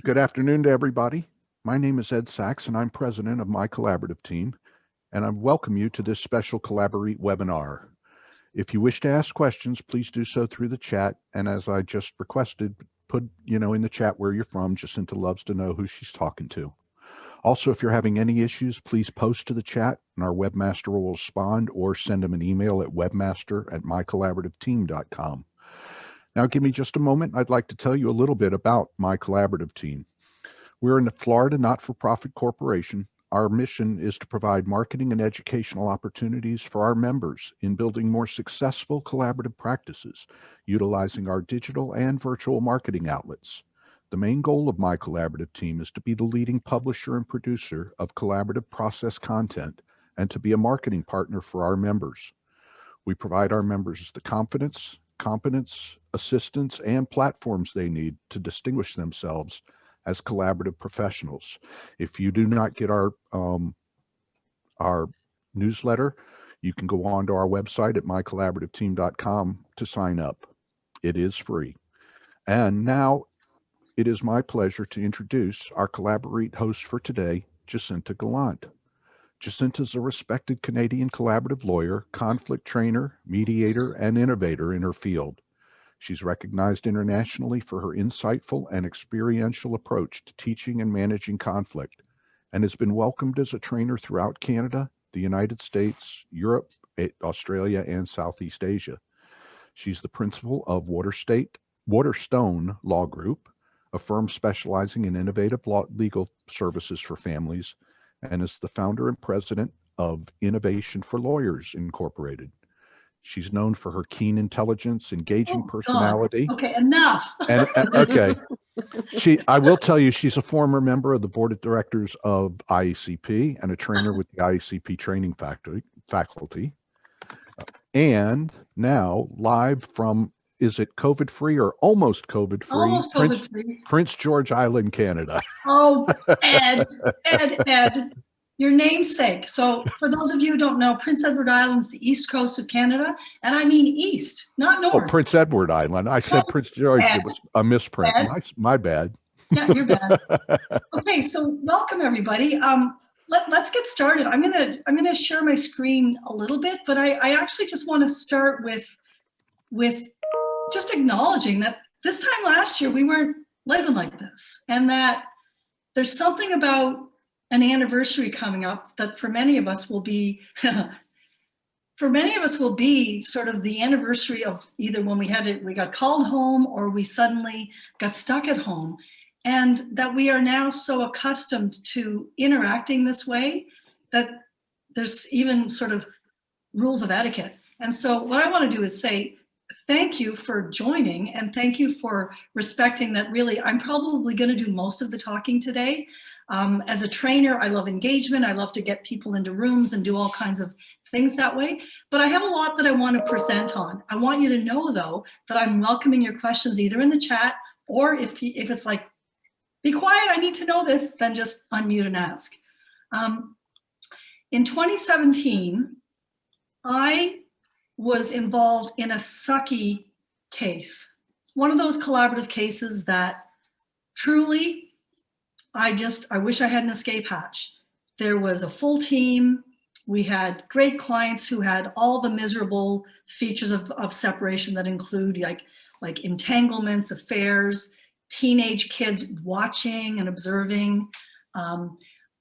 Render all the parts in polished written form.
Good afternoon to everybody. My name is Ed Sachs, and I'm president of my collaborative team, and I welcome you to this special Collaborate webinar. If you wish to ask questions, please do so through the chat, and as I just requested, put in the chat where you're from. Jacinta loves to know who she's talking to. Also, if you're having any issues, please post to the chat, and our webmaster will respond, or send them an email at webmaster@mycollaborativeteam.com. Now, give me just a moment. I'd like to tell you a little bit about my collaborative team. We're in the Florida not-for-profit corporation. Our mission is to provide marketing and educational opportunities for our members in building more successful collaborative practices, utilizing our digital and virtual marketing outlets. The main goal of my collaborative team is to be the leading publisher and producer of collaborative process content and to be a marketing partner for our members. We provide our members the confidence, competence, assistance, and platforms they need to distinguish themselves as collaborative professionals. If you do not get our newsletter, you can go on to our website at mycollaborativeteam.com to sign up. It is free. And now it is my pleasure to introduce our Collaborate host for today, Jacinta Gallant. Jacinta is a respected Canadian collaborative lawyer, conflict trainer, mediator, and innovator in her field. She's recognized internationally for her insightful and experiential approach to teaching and managing conflict, and has been welcomed as a trainer throughout Canada, the United States, Europe, Australia, and Southeast Asia. She's the principal of Waterstone Law Group, a firm specializing in innovative legal services for families, and is the founder and president of Innovation for Lawyers Incorporated. She's known for her keen intelligence, engaging personality. God. Okay, enough. Okay. I will tell you, she's a former member of the board of directors of IACP and a trainer with the IACP training faculty. And now live from, is it COVID-free or almost COVID-free? Almost COVID-free. Prince George Island, Canada. Oh, Ed, your namesake. So for those of you who don't know, Prince Edward Island's the east coast of Canada, and I mean east, not north. Oh, Prince Edward Island. I said Prince George. Ed. It was a misprint. My bad. Yeah, you're bad. Okay, so welcome everybody. Let's get started. I'm gonna share my screen a little bit, but I actually just want to start with just acknowledging that this time last year we weren't living like this, and that there's something about an anniversary coming up that for many of us will be sort of the anniversary of either when we got called home or we suddenly got stuck at home, and that we are now so accustomed to interacting this way that there's even sort of rules of etiquette. And so what I want to do is say thank you for joining, and thank you for respecting that. Really, I'm probably going to do most of the talking today. As a trainer, I love engagement. I love to get people into rooms and do all kinds of things that way. But I have a lot that I want to present on. I want you to know, though, that I'm welcoming your questions either in the chat, or if it's like, be quiet, I need to know this, then just unmute and ask. In 2017, I was involved in a sucky case. One of those collaborative cases that truly, I wish I had an escape hatch. There was a full team. We had great clients who had all the miserable features of separation that include like entanglements, affairs, teenage kids watching and observing,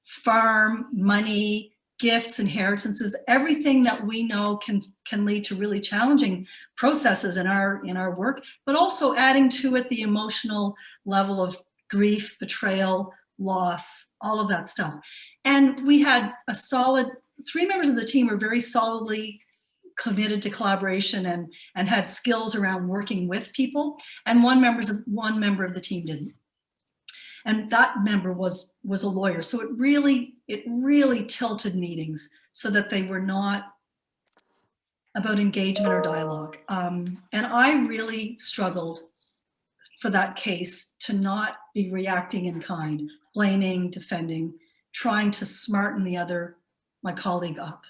farm, money, gifts, inheritances, everything that we know can lead to really challenging processes in our work, but also adding to it the emotional level of grief, betrayal, loss, all of that stuff. And we had three members of the team were very solidly committed to collaboration and had skills around working with people, and one member of the team didn't. And that member was a lawyer. So it really tilted meetings so that they were not about engagement or dialogue. And I really struggled for that case to not be reacting in kind, blaming, defending, trying to smarten my colleague up.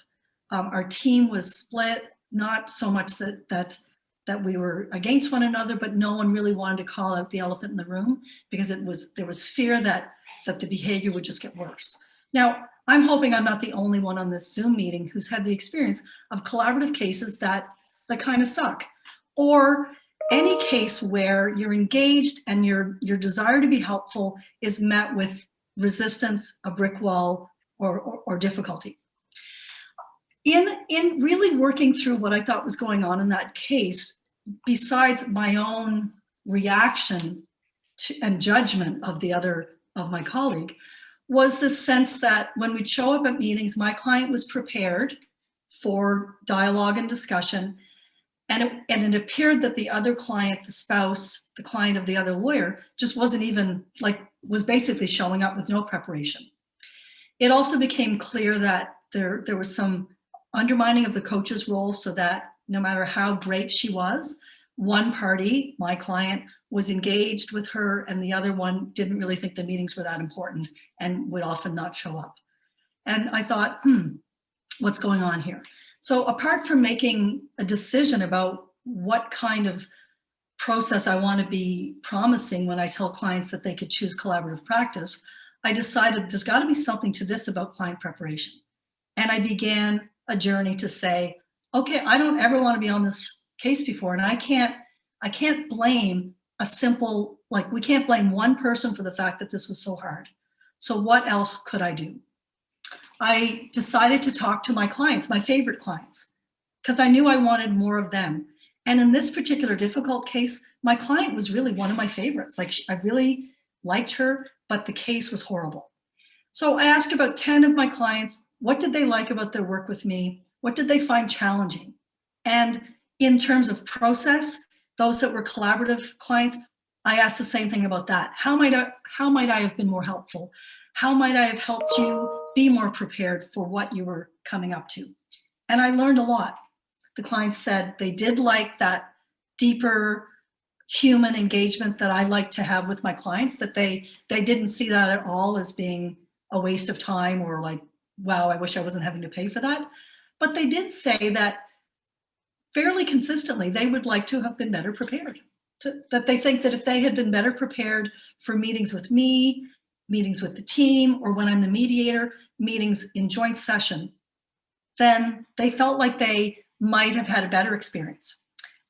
Our team was split, not so much that that we were against one another, but no one really wanted to call out the elephant in the room because there was fear that the behavior would just get worse. Now, I'm hoping I'm not the only one on this Zoom meeting who's had the experience of collaborative cases that kind of suck, or any case where you're engaged and your desire to be helpful is met with resistance, a brick wall, or difficulty. In really working through what I thought was going on in that case, besides my own reaction and judgment of my colleague, was the sense that when we'd show up at meetings, my client was prepared for dialogue and discussion, and it appeared that the other client, the spouse, the client of the other lawyer, just wasn't even, was basically showing up with no preparation. It also became clear that there was some undermining of the coach's role, so that no matter how great she was, one party, my client, was engaged with her and the other one didn't really think the meetings were that important and would often not show up. And I thought, what's going on here? So apart from making a decision about what kind of process I want to be promising when I tell clients that they could choose collaborative practice, I decided there's got to be something to this about client preparation. And I began a journey to say, okay, I don't ever want to be on this case before, and I can't blame a simple, we can't blame one person for the fact that this was so hard. So what else could I do? I decided to talk to my clients, my favorite clients, because I knew I wanted more of them. And in this particular difficult case, my client was really one of my favorites. I really liked her, but the case was horrible. So I asked about 10 of my clients, what did they like about their work with me? What did they find challenging? And in terms of process, those that were collaborative clients, I asked the same thing about that. How might I have been more helpful? How might I have helped you be more prepared for what you were coming up to? And I learned a lot. The clients said they did like that deeper human engagement that I like to have with my clients, that they didn't see that at all as being a waste of time or wow, I wish I wasn't having to pay for that. But they did say that fairly consistently, they would like to have been better prepared. That they think that if they had been better prepared for meetings with me, meetings with the team, or when I'm the mediator, meetings in joint session, then they felt like they might have had a better experience.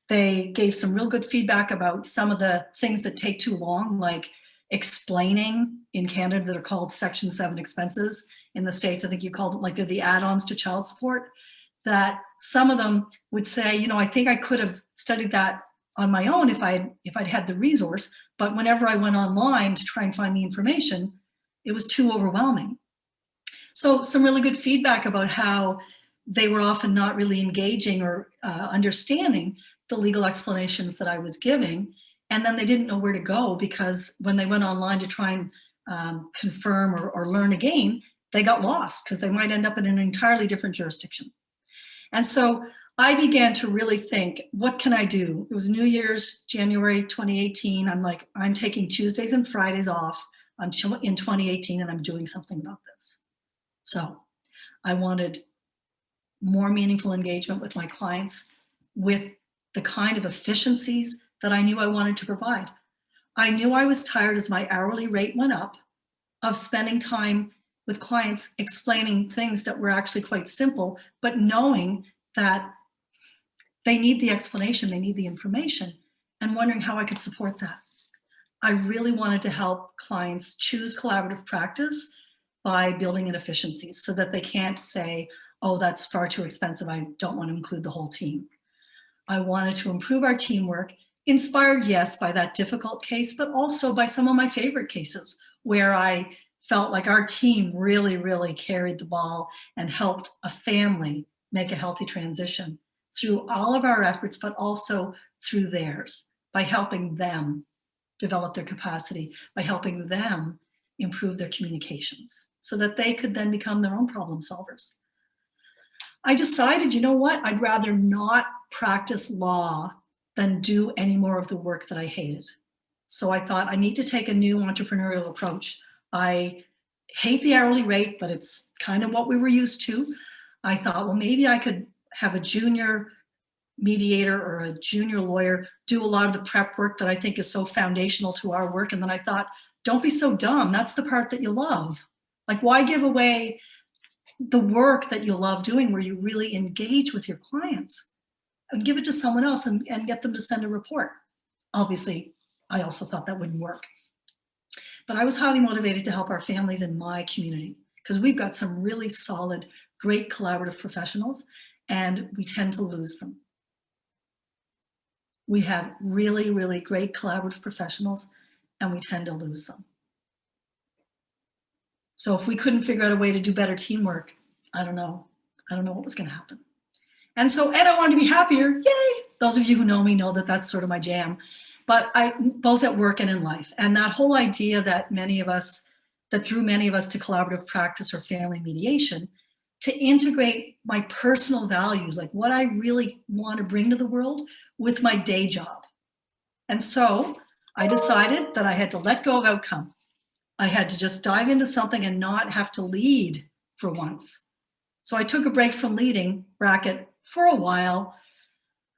They gave some real good feedback about some of the things that take too long, like explaining in Canada that are called Section 7 expenses. In the States, I think you called it they're the add-ons to child support, that some of them would say, I think I could have studied that on my own if I'd had the resource, but whenever I went online to try and find the information, it was too overwhelming. So some really good feedback about how they were often not really engaging or understanding the legal explanations that I was giving. And then they didn't know where to go, because when they went online to try and confirm or learn again, they got lost because they might end up in an entirely different jurisdiction. And so I began to really think, what can I do? It was New Year's, January 2018. I'm taking Tuesdays and Fridays off in 2018, and I'm doing something about this. So I wanted more meaningful engagement with my clients with the kind of efficiencies that I knew I wanted to provide. I knew I was tired as my hourly rate went up of spending time with clients explaining things that were actually quite simple, but knowing that they need the explanation, they need the information, and wondering how I could support that. I really wanted to help clients choose collaborative practice by building in efficiencies so that they can't say, oh, that's far too expensive, I don't want to include the whole team. I wanted to improve our teamwork, inspired, yes, by that difficult case, but also by some of my favorite cases where I felt like our team really, really carried the ball and helped a family make a healthy transition through all of our efforts, but also through theirs, by helping them develop their capacity, by helping them improve their communications so that they could then become their own problem solvers. I decided, you know what, I'd rather not practice law than do any more of the work that I hated. So I thought I need to take a new entrepreneurial approach. I hate the hourly rate, but it's kind of what we were used to. I thought, well, maybe I could have a junior mediator or a junior lawyer do a lot of the prep work that I think is so foundational to our work. And then I thought, don't be so dumb. That's the part that you love. Like, why give away the work that you love doing where you really engage with your clients, and give it to someone else and get them to send a report? Obviously, I also thought that wouldn't work. But I was highly motivated to help our families in my community because we've got some really solid, great collaborative professionals, and we tend to lose them. We have really, really great collaborative professionals, and we tend to lose them. So if we couldn't figure out a way to do better teamwork, I don't know what was going to happen. And I wanted to be happier. Yay! Those of you who know me know that that's sort of my jam. But both at work and in life. And that whole idea that drew many of us to collaborative practice or family mediation, to integrate my personal values, like what I really want to bring to the world, with my day job. And so I decided that I had to let go of outcome. I had to just dive into something and not have to lead for once. So I took a break from leading, bracket, for a while.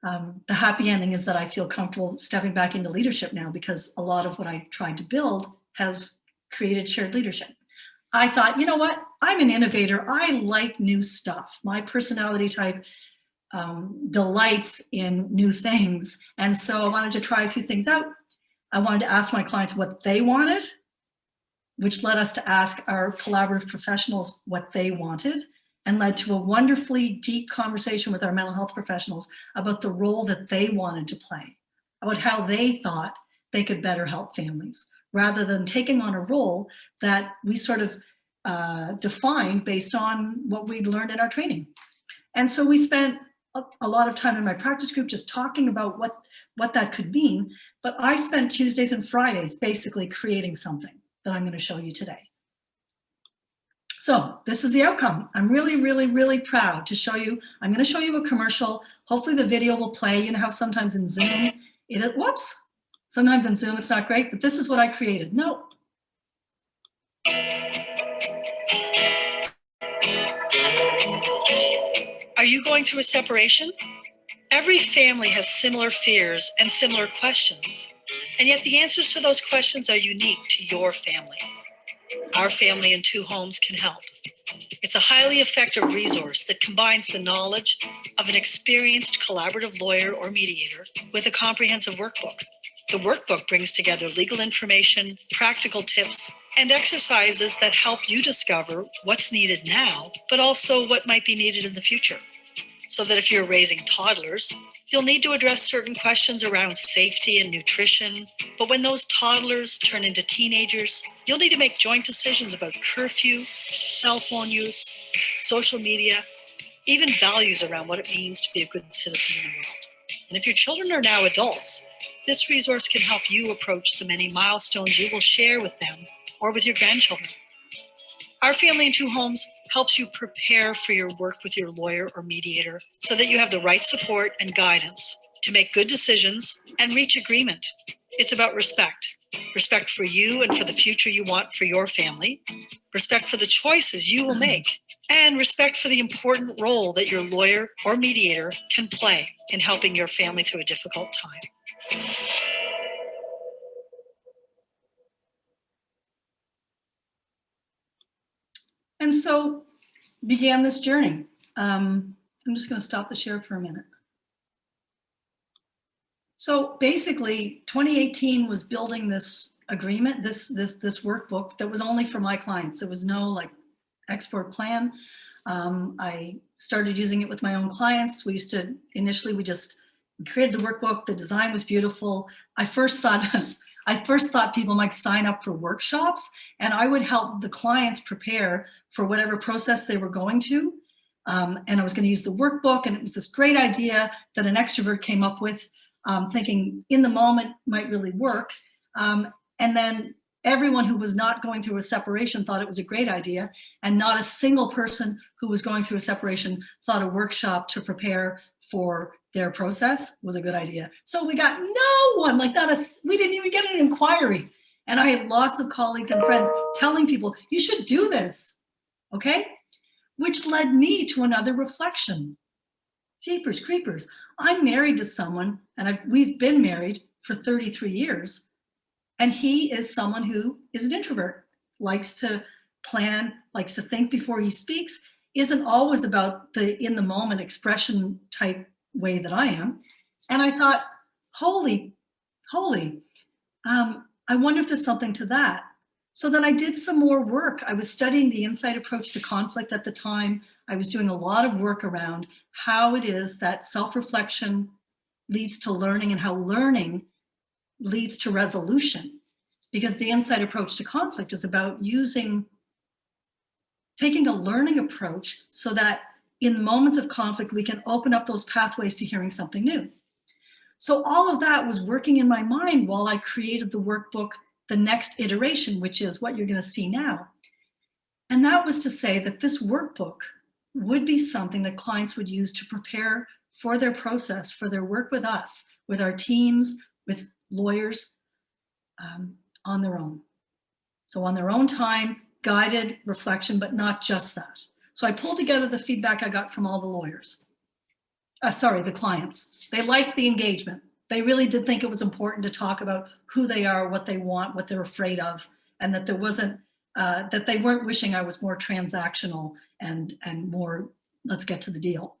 The happy ending is that I feel comfortable stepping back into leadership now, because a lot of what I tried to build has created shared leadership. I thought, you know what? I'm an innovator. I like new stuff. My personality type delights in new things. And so I wanted to try a few things out. I wanted to ask my clients what they wanted, which led us to ask our collaborative professionals what they wanted, and led to a wonderfully deep conversation with our mental health professionals about the role that they wanted to play, about how they thought they could better help families, rather than taking on a role that we sort of defined based on what we'd learned in our training. And so we spent a lot of time in my practice group just talking about what that could mean. But I spent Tuesdays and Fridays basically creating something that I'm going to show you today. So this is the outcome. I'm really, really, really proud to show you. I'm going to show you a commercial. Hopefully the video will play. You know how sometimes in Zoom, sometimes in Zoom it's not great, but this is what I created. No. Are you going through a separation? Every family has similar fears and similar questions, and yet the answers to those questions are unique to your family. Our Family in 2 Homes can help. It's a highly effective resource that combines the knowledge of an experienced collaborative lawyer or mediator with a comprehensive workbook. The workbook brings together legal information, practical tips, and exercises that help you discover what's needed now, but also what might be needed in the future. So that if you're raising toddlers, you'll need to address certain questions around safety and nutrition. But when those toddlers turn into teenagers, you'll need to make joint decisions about curfew, cell phone use, social media, even values around what it means to be a good citizen in the world. And if your children are now adults, this resource can help you approach the many milestones you will share with them or with your grandchildren. Our Family in 2 Homes helps you prepare for your work with your lawyer or mediator so that you have the right support and guidance to make good decisions and reach agreement. It's about respect. Respect for you and for the future you want for your family, respect for the choices you will make, and respect for the important role that your lawyer or mediator can play in helping your family through a difficult time. And so began this journey. I'm just going to stop the share for a minute. So basically, 2018 was building this agreement, this workbook that was only for my clients. There was no export plan. I started using it with my own clients. We just created the workbook. The design was beautiful. I first thought people might sign up for workshops, and I would help the clients prepare for whatever process they were going to. And I was going to use the workbook, and it was this great idea that an extrovert came up with, thinking in the moment might really work. And then everyone who was not going through a separation thought it was a great idea, and not a single person who was going through a separation thought a workshop to prepare for their process was a good idea. So we got no one, we didn't even get an inquiry. And I had lots of colleagues and friends telling people, you should do this, okay? Which led me to another reflection. Jeepers creepers. I'm married to someone, and we've been married for 33 years, and he is someone who is an introvert, likes to plan, likes to think before he speaks, isn't always about the in the moment expression type way that I am. And I thought, holy, I wonder if there's something to that. So then I did some more work. I was studying the insight approach to conflict at the time. I was doing a lot of work around how it is that self-reflection leads to learning and how learning leads to resolution. Because the insight approach to conflict is about taking a learning approach so that in moments of conflict, we can open up those pathways to hearing something new. So all of that was working in my mind while I created the workbook, the next iteration, which is what you're going to see now. And that was to say that this workbook would be something that clients would use to prepare for their process, for their work with us, with our teams, with lawyers, on their own. So on their own time, guided reflection, but not just that. So I pulled together the feedback I got from all the lawyers. The clients. They liked the engagement. They really did think it was important to talk about who they are, what they want, what they're afraid of, and that there wasn't, that they weren't wishing I was more transactional and more, let's get to the deal.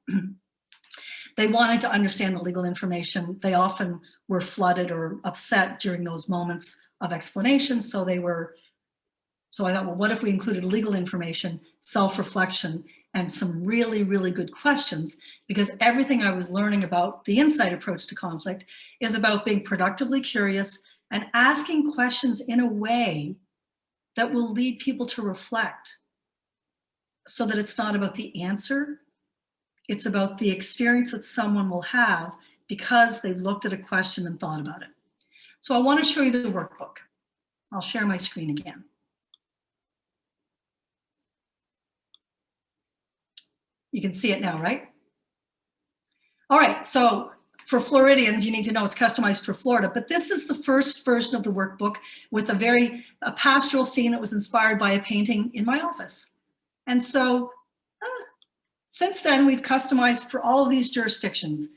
They wanted to understand the legal information. They often were flooded or upset during those moments of explanation. So I thought, well, what if we included legal information, self-reflection, and some really, really good questions? Because everything I was learning about the insight approach to conflict is about being productively curious and asking questions in a way that will lead people to reflect, so that it's not about the answer, it's about the experience that someone will have because they've looked at a question and thought about it. So I want to show you the workbook. I'll share my screen again. You can see it now, right? All right, so for Floridians, you need to know it's customized for Florida, but this is the first version of the workbook with a pastoral scene that was inspired by a painting in my office. And so since then, we've customized for all of these jurisdictions.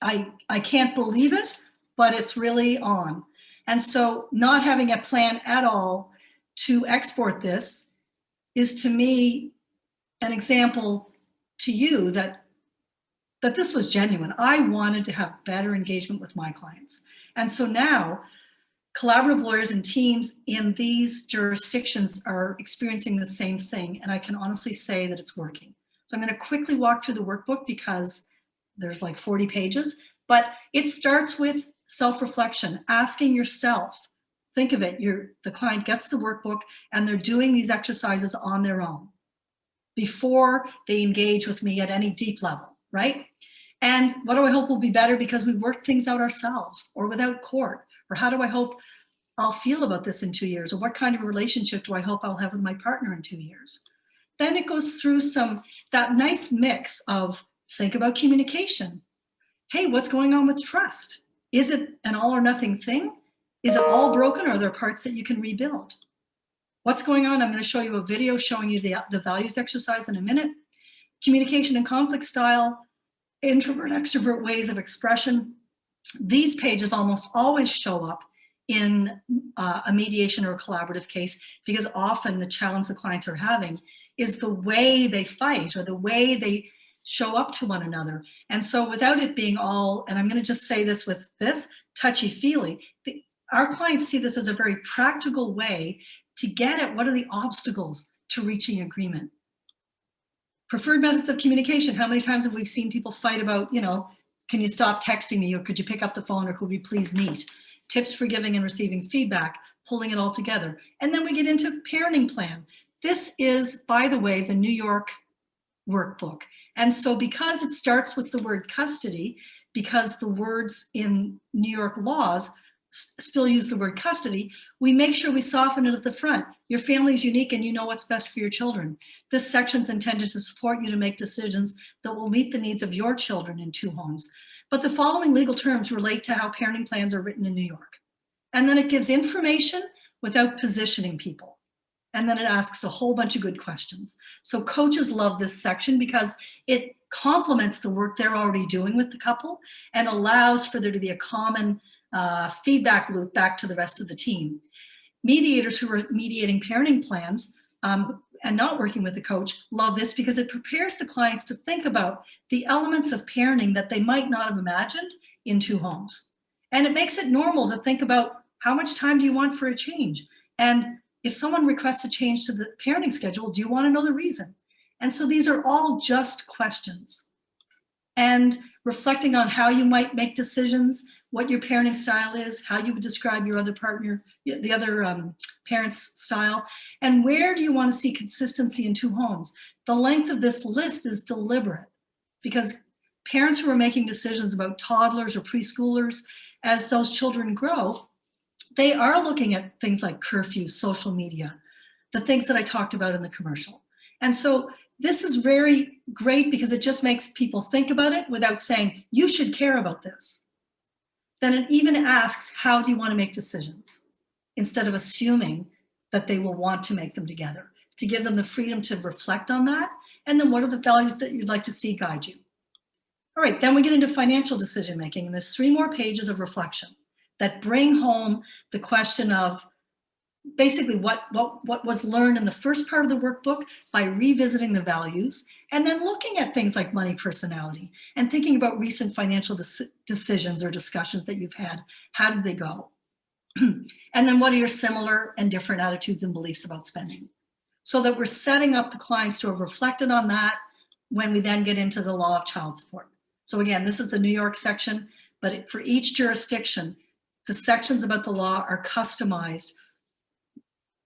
I can't believe it, but it's really on. And so not having a plan at all to export this is, to me, an example to you that this was genuine. I wanted to have better engagement with my clients. And so now collaborative lawyers and teams in these jurisdictions are experiencing the same thing. And I can honestly say that it's working. So I'm going to quickly walk through the workbook because there's like 40 pages, but it starts with self-reflection, asking yourself, think of it, the client gets the workbook and they're doing these exercises on their own before they engage with me at any deep level, right? And what do I hope will be better because we worked things out ourselves or without court? Or how do I hope I'll feel about this in 2 years? Or what kind of a relationship do I hope I'll have with my partner in 2 years? Then it goes through that nice mix of think about communication. Hey, what's going on with trust? Is it an all or nothing thing? Is it all broken or are there parts that you can rebuild? What's going on? I'm going to show you a video showing you the values exercise in a minute. Communication and conflict style, introvert, extrovert ways of expression. These pages almost always show up in a mediation or a collaborative case because often the challenge the clients are having is the way they fight or the way they show up to one another. And so without it being all, and I'm going to just say this with this, touchy-feely, our clients see this as a very practical way to get at what are the obstacles to reaching agreement. Preferred methods of communication. How many times have we seen people fight about, can you stop texting me, or could you pick up the phone, or could we please meet? Tips for giving and receiving feedback, pulling it all together. And then we get into parenting plan. This is, by the way, the New York workbook. And so because it starts with the word custody, because the words in New York laws still use the word custody, we make sure we soften it at the front. Your family is unique and you know what's best for your children. This section is intended to support you to make decisions that will meet the needs of your children in 2 homes. But the following legal terms relate to how parenting plans are written in New York. And then it gives information without positioning people. And then it asks a whole bunch of good questions. So coaches love this section because it complements the work they're already doing with the couple and allows for there to be a common feedback loop back to the rest of the team. Mediators who are mediating parenting plans and not working with the coach love this because it prepares the clients to think about the elements of parenting that they might not have imagined in two homes. And it makes it normal to think about how much time do you want for a change? And if someone requests a change to the parenting schedule, do you want to know the reason? And so these are all just questions. And reflecting on how you might make decisions, what your parenting style is, how you would describe your other partner, the other parent's style, and where do you want to see consistency in two homes? The length of this list is deliberate because parents who are making decisions about toddlers or preschoolers, as those children grow, they are looking at things like curfew, social media, the things that I talked about in the commercial. And so this is very great because it just makes people think about it without saying, you should care about this. Then it even asks, how do you want to make decisions? Instead of assuming that they will want to make them together, to give them the freedom to reflect on that. And then what are the values that you'd like to see guide you? All right, then we get into financial decision making, and there's 3 more pages of reflection that bring home the question of basically what was learned in the first part of the workbook by revisiting the values and then looking at things like money personality and thinking about recent financial decisions or discussions that you've had. How did they go? And then what are your similar and different attitudes and beliefs about spending? So that we're setting up the clients to have reflected on that when we then get into the law of child support. So again, this is the New York section, but for each jurisdiction, the sections about the law are customized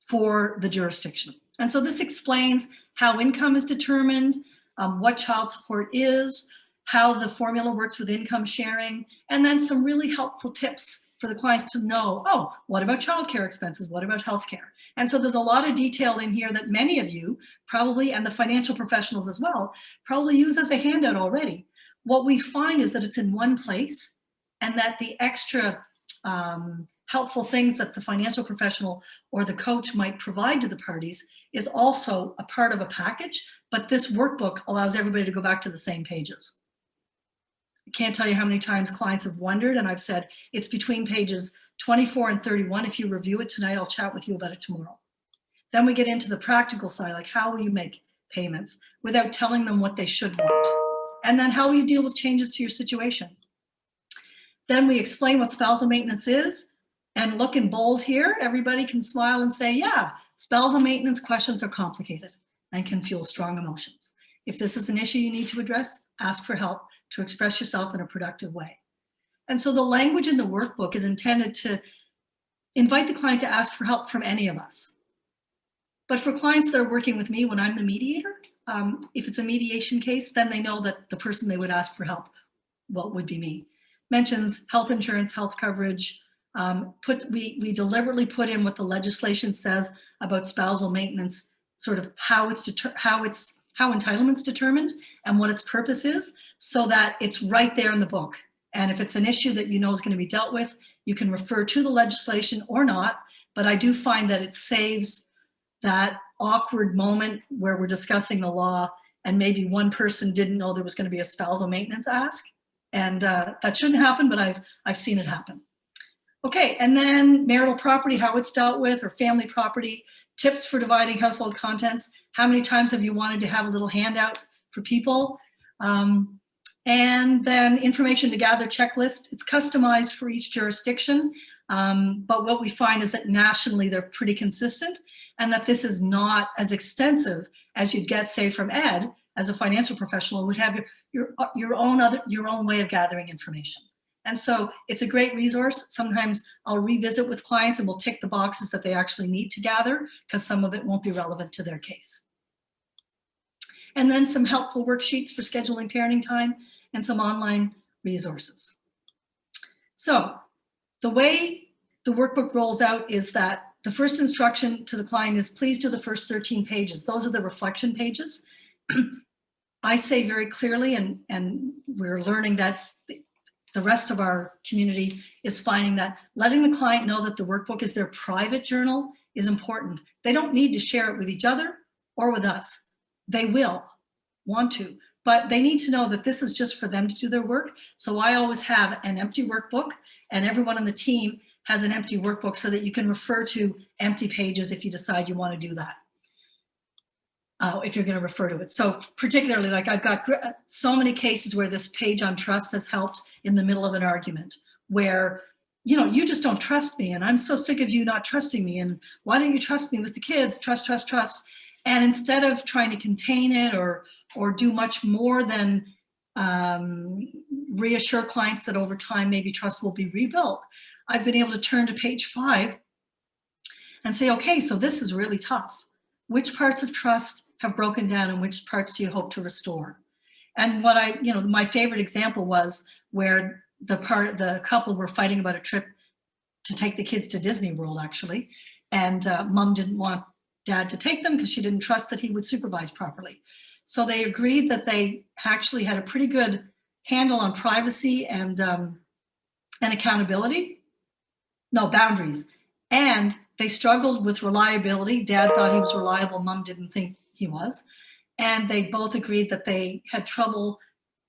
for the jurisdiction. And so this explains how income is determined, what child support is, how the formula works with income sharing, and then some really helpful tips for the clients to know, oh, what about childcare expenses? What about healthcare? And so there's a lot of detail in here that many of you probably, and the financial professionals as well, probably use as a handout already. What we find is that it's in one place and that the extra helpful things that the financial professional or the coach might provide to the parties is also a part of a package, but this workbook allows everybody to go back to the same pages. I can't tell you how many times clients have wondered, and I've said it's between pages 24 and 31. If you review it tonight, I'll chat with you about it tomorrow. Then we get into the practical side, like how will you make payments without telling them what they should want? And then how will you deal with changes to your situation? Then we explain what spousal maintenance is, and look in bold here, everybody can smile and say, yeah, spousal maintenance questions are complicated and can fuel strong emotions. If this is an issue you need to address, ask for help to express yourself in a productive way. And so the language in the workbook is intended to invite the client to ask for help from any of us. But for clients that are working with me when I'm the mediator, if it's a mediation case, then they know that the person they would ask for help, well, would be me. Mentions health insurance, health coverage. We deliberately put in what the legislation says about spousal maintenance, sort of how entitlement's determined and what its purpose is, so that it's right there in the book. And if it's an issue that you know is going to be dealt with, you can refer to the legislation or not. But I do find that it saves that awkward moment where we're discussing the law and maybe one person didn't know there was going to be a spousal maintenance ask. And that shouldn't happen, but I've seen it happen. Okay, and then marital property, how it's dealt with, or family property, tips for dividing household contents. How many times have you wanted to have a little handout for people? And then information to gather checklist. It's customized for each jurisdiction, but what we find is that nationally they're pretty consistent, and that this is not as extensive as you'd get, say, from Ed, as a financial professional, would have your own way of gathering information. And so it's a great resource. Sometimes I'll revisit with clients and we'll tick the boxes that they actually need to gather because some of it won't be relevant to their case. And then some helpful worksheets for scheduling parenting time and some online resources. So the way the workbook rolls out is that the first instruction to the client is please do the first 13 pages. Those are the reflection pages. I say very clearly, and we're learning that the rest of our community is finding that letting the client know that the workbook is their private journal is important. They don't need to share it with each other or with us. They will want to, but they need to know that this is just for them to do their work. So I always have an empty workbook, and everyone on the team has an empty workbook so that you can refer to empty pages if you decide you want to do that. If you're going to refer to it. So particularly, like, I've got so many cases where this page on trust has helped in the middle of an argument where, you know, you just don't trust me, and I'm so sick of you not trusting me, and why don't you trust me with the kids? Trust, trust, trust. And instead of trying to contain it or do much more than reassure clients that over time maybe trust will be rebuilt, I've been able to turn to page 5 and say, okay, so this is really tough. Which parts of trust have broken down and which parts do you hope to restore? And what my favorite example was where the couple were fighting about a trip to take the kids to Disney World, actually. And mom didn't want dad to take them because she didn't trust that he would supervise properly. So they agreed that they actually had a pretty good handle on privacy and accountability. No, boundaries. And they struggled with reliability. Dad thought he was reliable. Mom didn't think he was. And they both agreed that they had trouble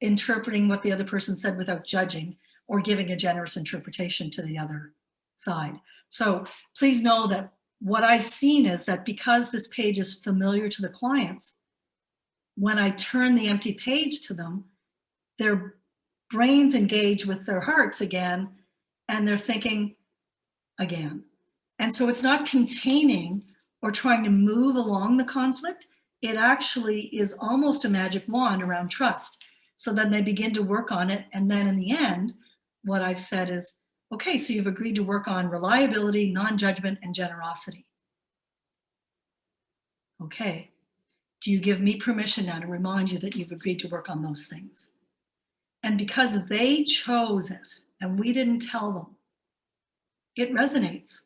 interpreting what the other person said without judging or giving a generous interpretation to the other side. So please know that what I've seen is that because this page is familiar to the clients, when I turn the empty page to them, their brains engage with their hearts again, and they're thinking again. And so it's not containing or trying to move along the conflict. It actually is almost a magic wand around trust. So then they begin to work on it. And then in the end, what I've said is, okay, so you've agreed to work on reliability, non-judgment, and generosity. Okay. Do you give me permission now to remind you that you've agreed to work on those things? And because they chose it and we didn't tell them, it resonates.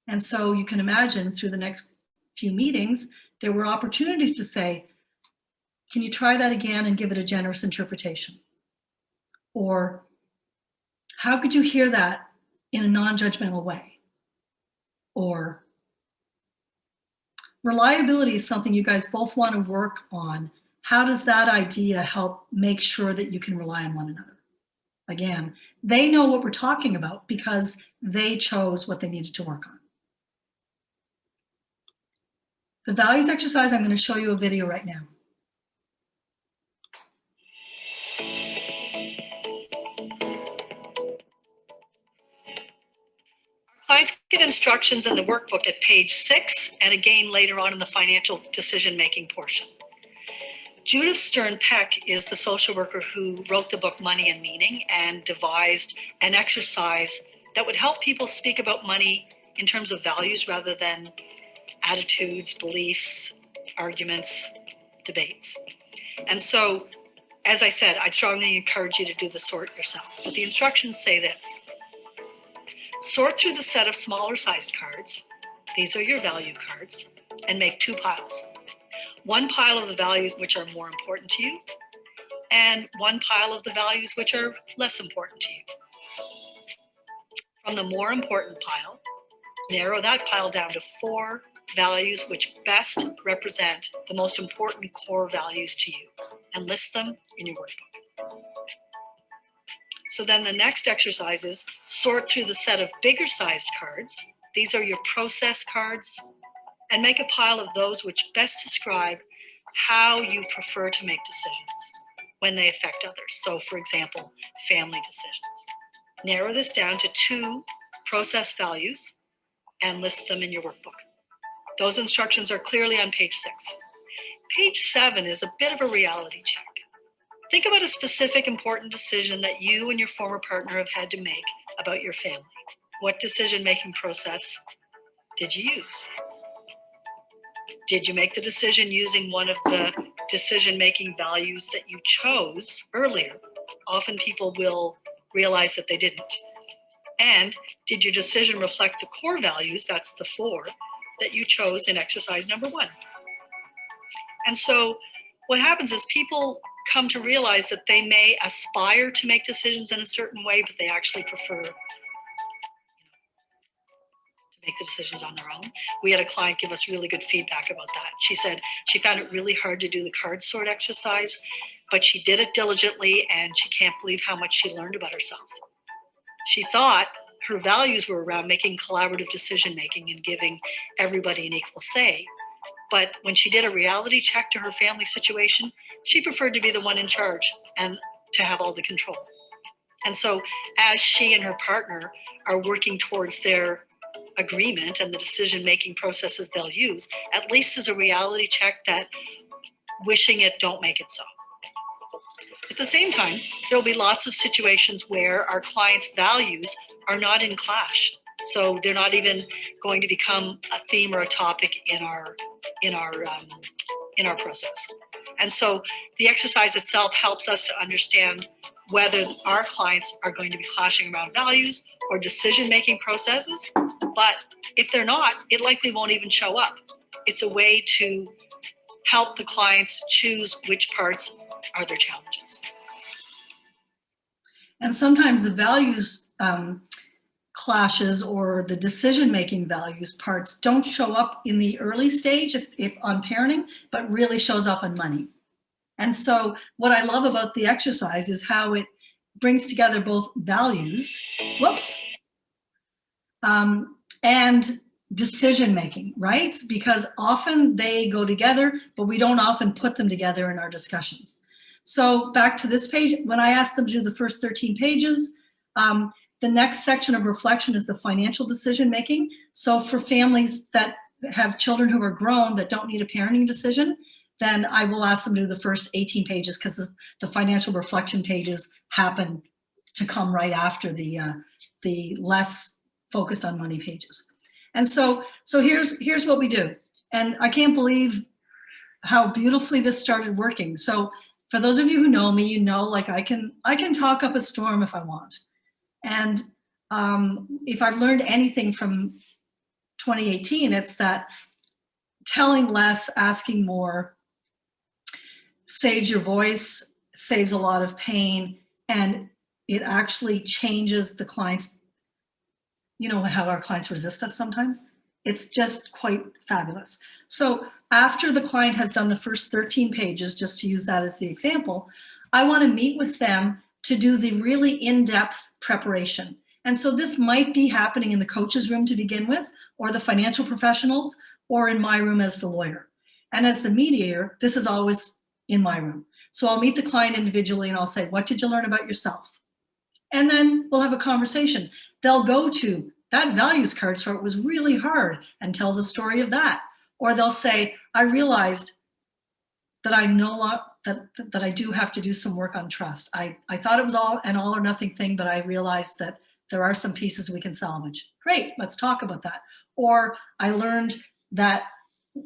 And so you can imagine through the next few meetings, there were opportunities to say, can you try that again and give it a generous interpretation? Or how could you hear that in a non-judgmental way? Or reliability is something you guys both want to work on. How does that idea help make sure that you can rely on one another? Again, they know what we're talking about because they chose what they needed to work on. The values exercise, I'm going to show you a video right now. Clients get instructions in the workbook at page 6 and again later on in the financial decision-making portion. Judith Stern Peck is the social worker who wrote the book Money and Meaning and devised an exercise that would help people speak about money in terms of values rather than attitudes, beliefs, arguments, debates. And so, as I said, I'd strongly encourage you to do the sort yourself. But the instructions say this: sort through the set of smaller sized cards. These are your value cards, and make 2 piles. One pile of the values which are more important to you, and one pile of the values which are less important to you. From the more important pile, narrow that pile down to 4 values which best represent the most important core values to you, and list them in your workbook. So then the next exercise is sort through the set of bigger sized cards. These are your process cards, and make a pile of those which best describe how you prefer to make decisions when they affect others. So for example, family decisions. Narrow this down to 2 process values and list them in your workbook. Those instructions are clearly on page 6. Page 7 is a bit of a reality check. Think about a specific important decision that you and your former partner have had to make about your family. What decision-making process did you use? Did you make the decision using one of the decision-making values that you chose earlier? Often people will realize that they didn't. And did your decision reflect the core values, that's the 4, that you chose in exercise number 1? And so what happens is people come to realize that they may aspire to make decisions in a certain way, but they actually prefer to make the decisions on their own. We had a client give us really good feedback about that. She said she found it really hard to do the card sort exercise, but she did it diligently, and she can't believe how much she learned about herself. She thought her values were around making collaborative decision making and giving everybody an equal say. But when she did a reality check to her family situation, she preferred to be the one in charge and to have all the control. And so as she and her partner are working towards their agreement and the decision-making processes they'll use, at least there's a reality check that wishing it don't make it so. At the same time, there'll be lots of situations where our clients' values are not in clash. So they're not even going to become a theme or a topic in our process. And so the exercise itself helps us to understand whether our clients are going to be clashing around values or decision-making processes. But if they're not, it likely won't even show up. It's a way to help the clients choose which parts are their challenges. And sometimes the values clashes or the decision-making values parts don't show up in the early stage if on parenting, but really shows up on money. And so what I love about the exercise is how it brings together both values, and decision-making, right? Because often they go together, but we don't often put them together in our discussions. So back to this page, when I asked them to do the first 13 pages, the next section of reflection is the financial decision-making. So for families that have children who are grown that don't need a parenting decision, then I will ask them to do the first 18 pages because the financial reflection pages happen to come right after the less focused on money pages. And so here's what we do. And I can't believe how beautifully this started working. So for those of you who know me, you know, like I can talk up a storm if I want. And if I've learned anything from 2018, it's that telling less, asking more saves your voice, saves a lot of pain, and it actually changes the clients. You know how our clients resist us sometimes? It's just quite fabulous. So after the client has done the first 13 pages, just to use that as the example, I want to meet with them to do the really in-depth preparation. And so this might be happening in the coach's room to begin with, or the financial professionals, or in my room as the lawyer. And as the mediator, this is always in my room. So I'll meet the client individually and I'll say, what did you learn about yourself? And then we'll have a conversation. They'll go to that values card, so it was really hard, and tell the story of that. Or they'll say, I realized that I that I do have to do some work on trust. I thought it was all an all or nothing thing, but I realized that there are some pieces we can salvage. Great, let's talk about that. Or I learned that,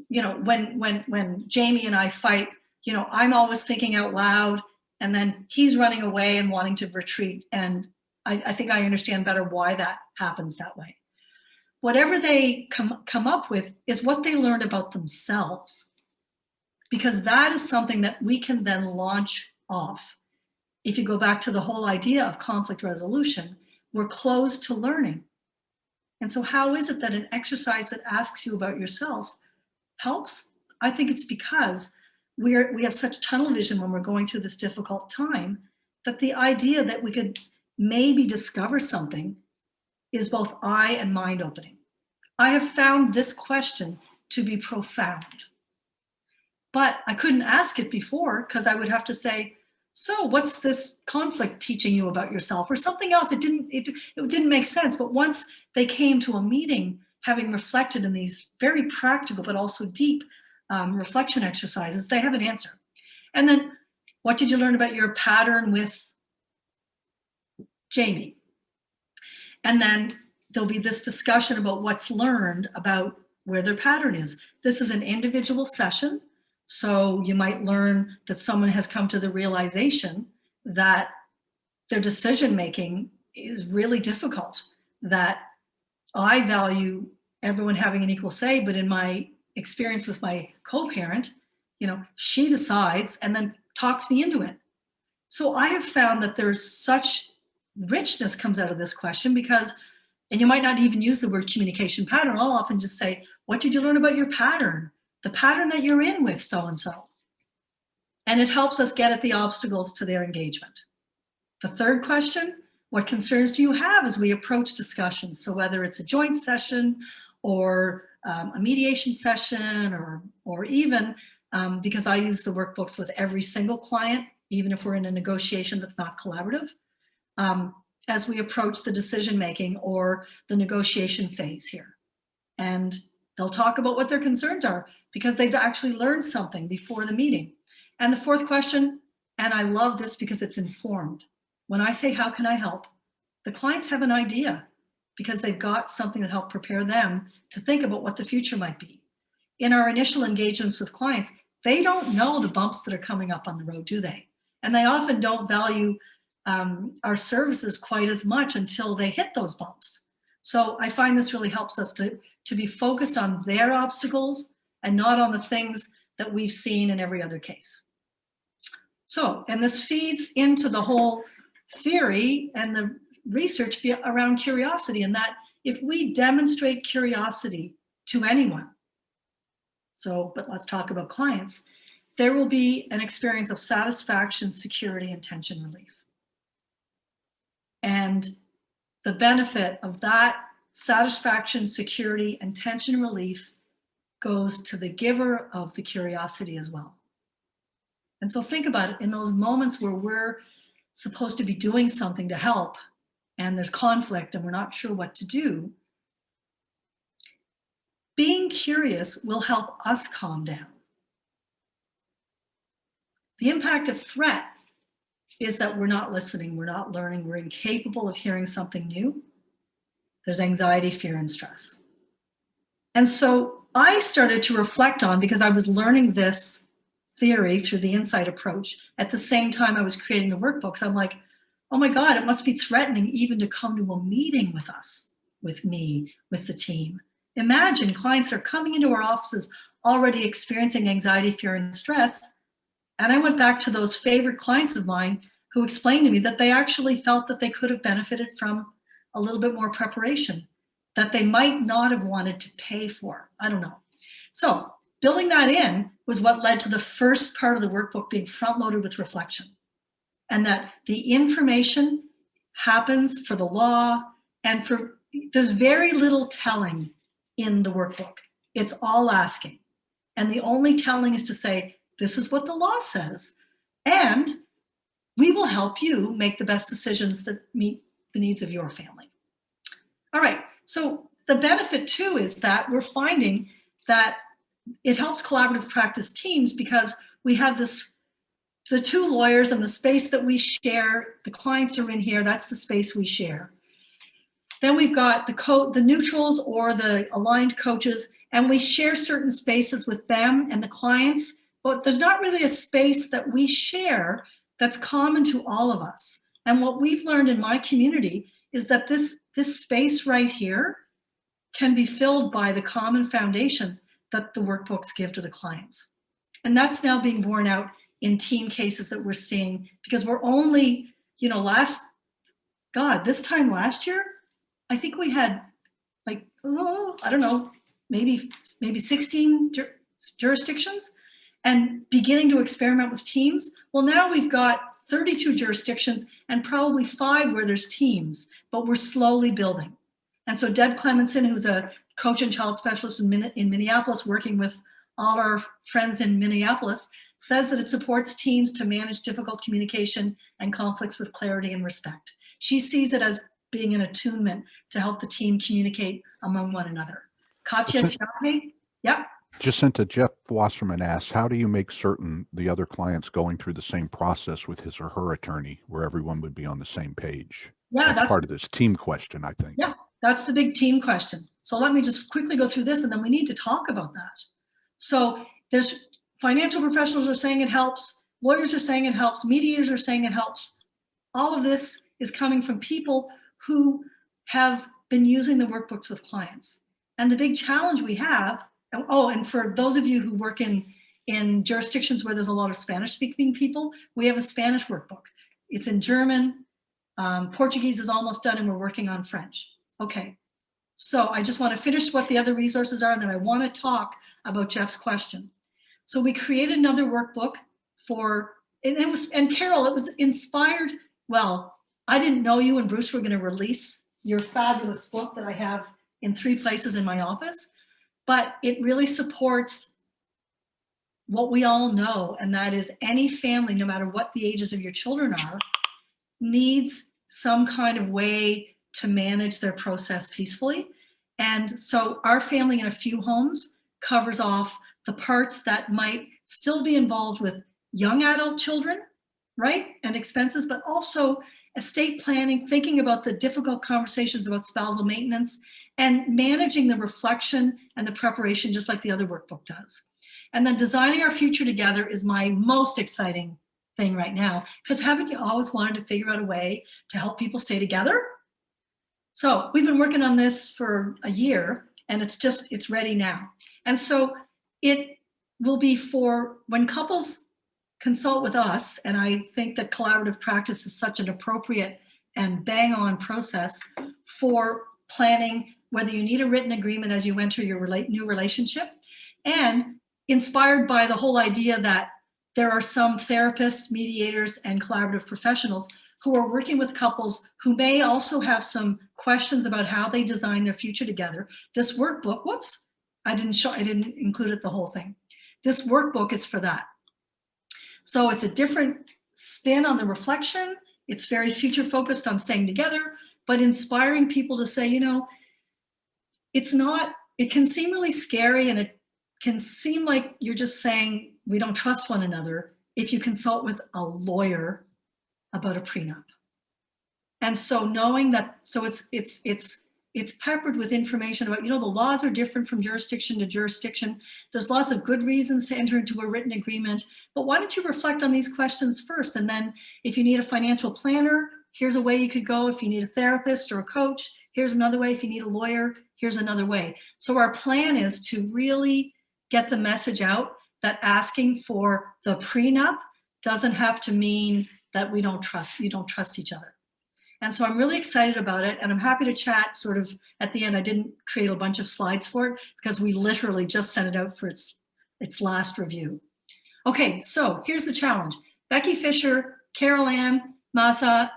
you know, when Jamie and I fight, you know, I'm always thinking out loud, and then he's running away and wanting to retreat. And I think I understand better why that happens that way. Whatever they come up with is what they learned about themselves, because that is something that we can then launch off. If you go back to the whole idea of conflict resolution, we're closed to learning. And so how is it that an exercise that asks you about yourself helps? I think it's because we have such tunnel vision when we're going through this difficult time, that the idea that we could maybe discover something is both eye and mind opening. I have found this question to be profound, but I couldn't ask it before because I would have to say, so what's this conflict teaching you about yourself, or something else? It didn't make sense. But once they came to a meeting, having reflected in these very practical but also deep reflection exercises, they have an answer. And then, what did you learn about your pattern with Jamie? And then there'll be this discussion about what's learned about where their pattern is. This is an individual session. So you might learn that someone has come to the realization that their decision-making is really difficult, that I value everyone having an equal say, but in my experience with my co-parent, you know, she decides and then talks me into it. So I have found that there's such richness comes out of this question, because And you might not even use the word communication pattern. I'll often just say, what did you learn about your pattern? The pattern that you're in with so-and-so. And it helps us get at the obstacles to their engagement. The third question, what concerns do you have as we approach discussions? So whether it's a joint session or a mediation session, or even, because I use the workbooks with every single client, even if we're in a negotiation that's not collaborative, as we approach the decision-making or the negotiation phase here. And they'll talk about what their concerns are because they've actually learned something before the meeting. And the fourth question, and I love this because it's informed. When I say, how can I help? The clients have an idea because they've got something to help prepare them to think about what the future might be. In our initial engagements with clients, they don't know the bumps that are coming up on the road, do they? And they often don't value our services quite as much until they hit those bumps. So I find this really helps us to be focused on their obstacles and not on the things that we've seen in every other case. So, and this feeds into the whole theory and the research around curiosity, and that if we demonstrate curiosity to anyone, but let's talk about clients, there will be an experience of satisfaction, security, and tension relief. And the benefit of that satisfaction, security, and tension relief goes to the giver of the curiosity as well. And so think about it, in those moments where we're supposed to be doing something to help and there's conflict and we're not sure what to do, being curious will help us calm down. The impact of threat is that we're not listening, we're not learning, we're incapable of hearing something new. There's anxiety, fear, and stress. And so I started to reflect on, because I was learning this theory through the insight approach, at the same time I was creating the workbooks, I'm like, oh my God, it must be threatening even to come to a meeting with us, with me, with the team. Imagine clients are coming into our offices already experiencing anxiety, fear, and stress. And I went back to those favorite clients of mine who explained to me that they actually felt that they could have benefited from a little bit more preparation, that they might not have wanted to pay for. I don't know. So building that in was what led to the first part of the workbook being front-loaded with reflection. And that the information happens for the law, and there's very little telling in the workbook. It's all asking. And the only telling is to say, this is what the law says, and we will help you make the best decisions that meet the needs of your family. All right, so the benefit too is that we're finding that it helps collaborative practice teams because we have the two lawyers and the space that we share, the clients are in here, that's the space we share. Then we've got the neutrals or the aligned coaches, and we share certain spaces with them and the clients, but there's not really a space that we share that's common to all of us. And what we've learned in my community is that this space right here can be filled by the common foundation that the workbooks give to the clients. And that's now being borne out in team cases that we're seeing, because we're only, this time last year, I think we had I don't know, maybe 16 jurisdictions, and beginning to experiment with teams. Well, now we've got 32 jurisdictions and probably 5 where there's teams, but we're slowly building. And so Deb Clemenson, who's a coach and child specialist in Minneapolis, working with all our friends in Minneapolis, says that it supports teams to manage difficult communication and conflicts with clarity and respect. She sees it as being an attunement to help the team communicate among one another. Katya Siakme, yeah. Jacinta, Jeff Wasserman asks, how do you make certain the other client's going through the same process with his or her attorney where everyone would be on the same page? Yeah, that's part of this team question, I think. Yeah, that's the big team question. So let me just quickly go through this, and then we need to talk about that. So there's financial professionals are saying it helps, lawyers are saying it helps, mediators are saying it helps. All of this is coming from people who have been using the workbooks with clients. And the big challenge we have, and for those of you who work in jurisdictions where there's a lot of Spanish-speaking people, we have a Spanish workbook. It's in German, Portuguese is almost done, and we're working on French. Okay, So I just want to finish what the other resources are, and then I want to talk about Jeff's question. So we created another workbook for, and Carol, it was inspired, well, I didn't know you and Bruce were going to release your fabulous book that I have in 3 places in my office, but it really supports what we all know, and that is any family, no matter what the ages of your children are, needs some kind of way to manage their process peacefully. And so our family in a few homes covers off the parts that might still be involved with young adult children, right? And expenses, but also estate planning, thinking about the difficult conversations about spousal maintenance, and managing the reflection and the preparation, just like the other workbook does. And then designing our future together is my most exciting thing right now, because haven't you always wanted to figure out a way to help people stay together? So we've been working on this for a year, and it's ready now. And so it will be for when couples consult with us, and I think that collaborative practice is such an appropriate and bang on process for planning, whether you need a written agreement as you enter your new relationship, and inspired by the whole idea that there are some therapists, mediators, and collaborative professionals who are working with couples who may also have some questions about how they design their future together. This workbook, whoops, I didn't include it the whole thing. This workbook is for that. So it's a different spin on the reflection. It's very future focused on staying together, but inspiring people to say, you know, it can seem really scary, and it can seem like you're just saying we don't trust one another if you consult with a lawyer about a prenup. And so knowing that, so it's peppered with information about, you know, the laws are different from jurisdiction to jurisdiction. There's lots of good reasons to enter into a written agreement, but why don't you reflect on these questions first? And then if you need a financial planner, here's a way you could go. If you need a therapist or a coach, here's another way. If you need a lawyer, here's another way. So our plan is to really get the message out that asking for the prenup doesn't have to mean that you don't trust each other. And so I'm really excited about it, and I'm happy to chat sort of at the end. I didn't create a bunch of slides for it because we literally just sent it out for its last review. Okay, so here's the challenge. Becky Fisher, Carol Ann, Maza,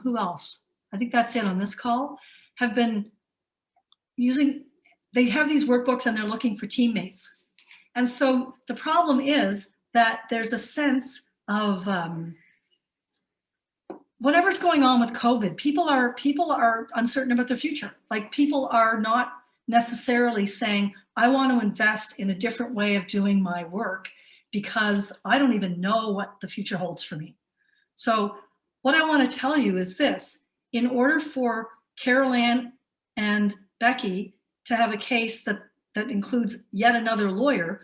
who else? I think that's it on this call, have been they have these workbooks and they're looking for teammates. And so the problem is that there's a sense of whatever's going on with COVID, people are uncertain about their future. Like, people are not necessarily saying, I want to invest in a different way of doing my work because I don't even know what the future holds for me. So what I want to tell you is this: in order for Carol Ann and Becky to have a case that includes yet another lawyer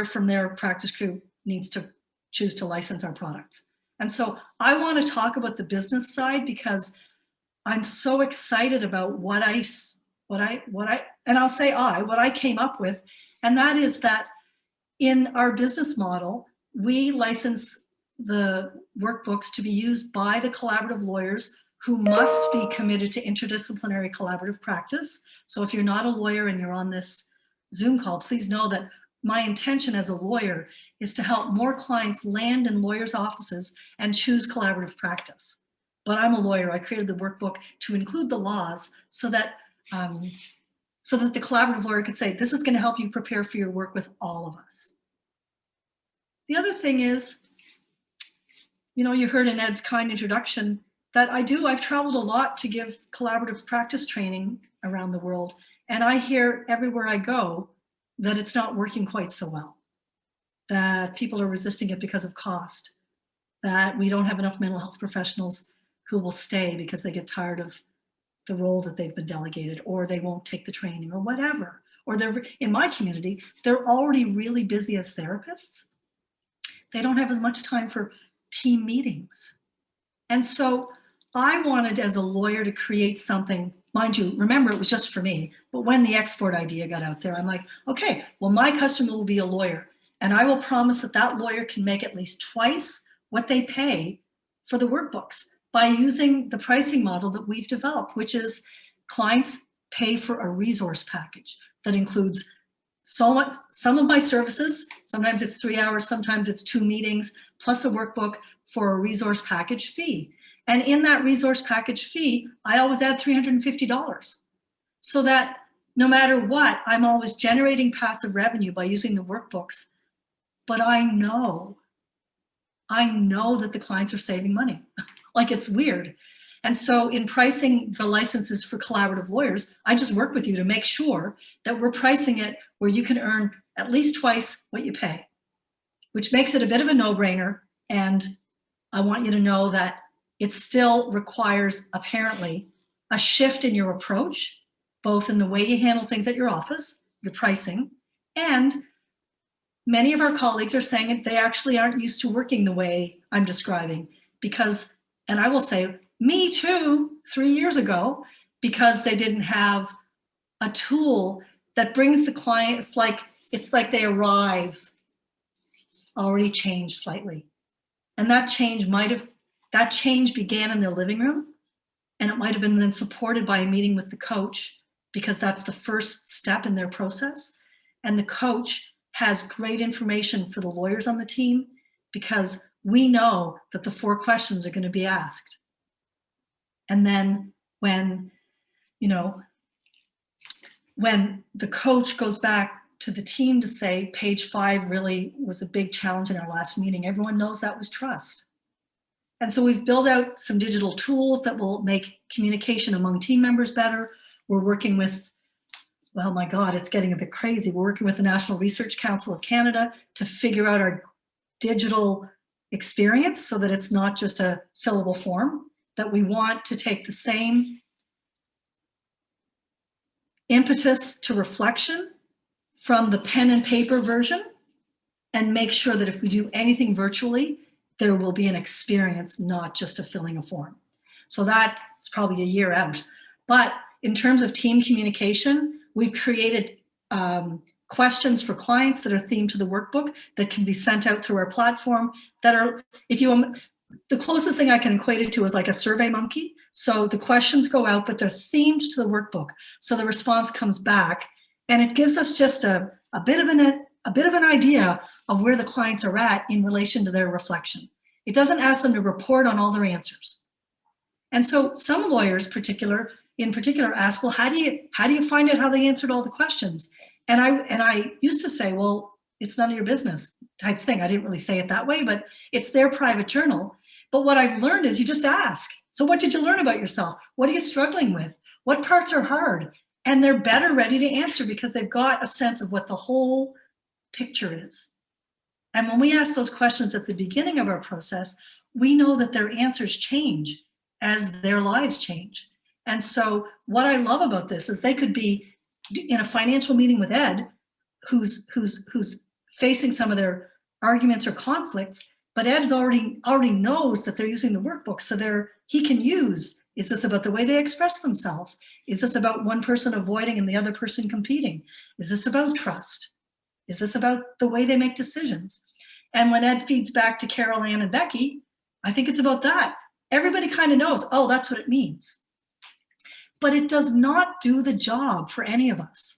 from their practice group needs to choose to license our products. And so I want to talk about the business side because I'm so excited about what I came up with. And that is that in our business model, we license the workbooks to be used by the collaborative lawyers who must be committed to interdisciplinary collaborative practice. So if you're not a lawyer and you're on this Zoom call, please know that my intention as a lawyer is to help more clients land in lawyers' offices and choose collaborative practice. But I'm a lawyer. I created the workbook to include the laws so that the collaborative lawyer could say, this is going to help you prepare for your work with all of us. The other thing is, you know, you heard in Ed's kind introduction that I've traveled a lot to give collaborative practice training around the world. And I hear everywhere I go that it's not working quite so well, that people are resisting it because of cost, that we don't have enough mental health professionals who will stay because they get tired of the role that they've been delegated, or they won't take the training, or whatever. Or they're, in my community, they're already really busy as therapists. They don't have as much time for team meetings. And so I wanted, as a lawyer, to create something. Mind you, remember, it was just for me. But when the export idea got out there, I'm like, okay, well, my customer will be a lawyer. And I will promise that that lawyer can make at least twice what they pay for the workbooks by using the pricing model that we've developed, which is clients pay for a resource package that includes some of my services. Sometimes it's 3 hours, sometimes it's 2 meetings, plus a workbook for a resource package fee. And in that resource package fee, I always add $350 so that no matter what, I'm always generating passive revenue by using the workbooks. But I know that the clients are saving money. Like, it's weird. And so in pricing the licenses for collaborative lawyers, I just work with you to make sure that we're pricing it where you can earn at least twice what you pay, which makes it a bit of a no-brainer. And I want you to know that it still requires, apparently, a shift in your approach, both in the way you handle things at your office, your pricing, and many of our colleagues are saying that they actually aren't used to working the way I'm describing because, and I will say, me too, 3 years ago, because they didn't have a tool that brings the client, it's like they arrive already changed slightly. And that change began in their living room, and it might have been then supported by a meeting with the coach, because that's the first step in their process. And the coach has great information for the lawyers on the team, because we know that the 4 questions are going to be asked. And then when the coach goes back to the team to say, page 5 really was a big challenge in our last meeting, everyone knows that was trust. And so we've built out some digital tools that will make communication among team members better. We're working with, well, my God, it's getting a bit crazy. We're working with the National Research Council of Canada to figure out our digital experience so that it's not just a fillable form, that we want to take the same impetus to reflection from the pen and paper version and make sure that if we do anything virtually, there will be an experience, not just a filling a form. So that's probably a year out. But in terms of team communication, we've created questions for clients that are themed to the workbook that can be sent out through our platform that are, the closest thing I can equate it to is like a survey monkey. So the questions go out, but they're themed to the workbook. So the response comes back, and it gives us just a bit of an idea of where the clients are at in relation to their reflection. It doesn't ask them to report on all their answers. And so some lawyers in particular ask, well, how do you find out how they answered all the questions? And I used to say, well, it's none of your business type thing. I didn't really say it that way, but it's their private journal. But what I've learned is you just ask. So what did you learn about yourself? What are you struggling with? What parts are hard? And they're better ready to answer because they've got a sense of what the whole picture is. And when we ask those questions at the beginning of our process, we know that their answers change as their lives change. And so what I love about this is they could be in a financial meeting with Ed, who's facing some of their arguments or conflicts, but Ed's already knows that they're using the workbook, so he can use, is this about the way they express themselves? Is this about one person avoiding and the other person competing? Is this about trust? Is this about the way they make decisions? And when Ed feeds back to Carol Ann and Becky, I think it's about that. Everybody kind of knows, oh, that's what it means. But it does not do the job for any of us.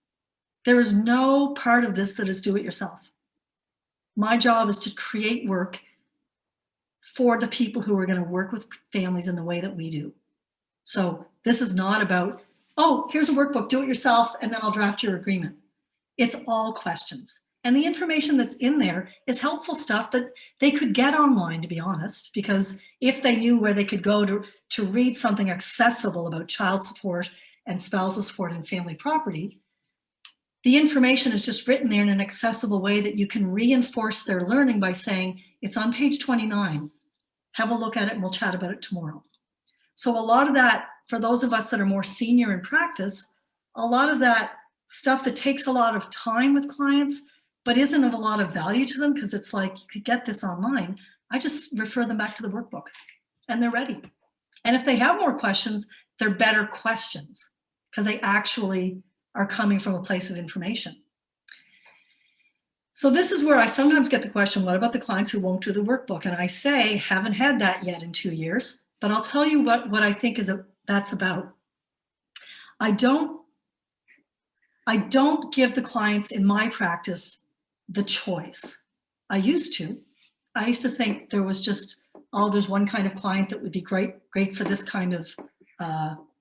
There is no part of this that is do it yourself. My job is to create work for the people who are going to work with families in the way that we do. So this is not about, oh, here's a workbook, do it yourself, and then I'll draft your agreement. It's all questions. And the information that's in there is helpful stuff that they could get online, to be honest, because if they knew where they could go to read something accessible about child support and spousal support and family property, the information is just written there in an accessible way that you can reinforce their learning by saying, it's on page 29. Have a look at it and we'll chat about it tomorrow. So a lot of that, for those of us that are more senior in practice, a lot of that stuff that takes a lot of time with clients, but isn't of a lot of value to them because it's like, you could get this online. I just refer them back to the workbook and they're ready. And if they have more questions, they're better questions because they actually are coming from a place of information. So this is where I sometimes get the question, what about the clients who won't do the workbook? And I say, haven't had that yet in 2 years, but I'll tell you what I think that's about. I don't I don't give the clients in my practice the choice. I used to. I used to think there was just, oh, there's one kind of client that would be great for this kind of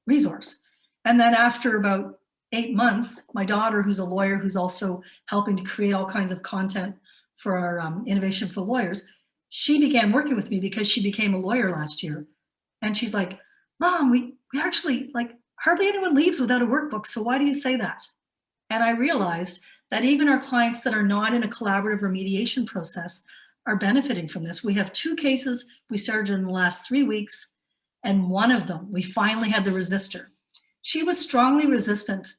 resource. And then after about 8 months, my daughter, who's a lawyer, who's also helping to create all kinds of content for our Innovation for Lawyers, she began working with me because she became a lawyer last year. And she's like, Mom, we actually, like, hardly anyone leaves without a workbook. So why do you say that? And I realized that even our clients that are not in a collaborative remediation process are benefiting from this. We have 2 cases we started in the last 3 weeks, and one of them, we finally had the resistor. She was strongly resistant.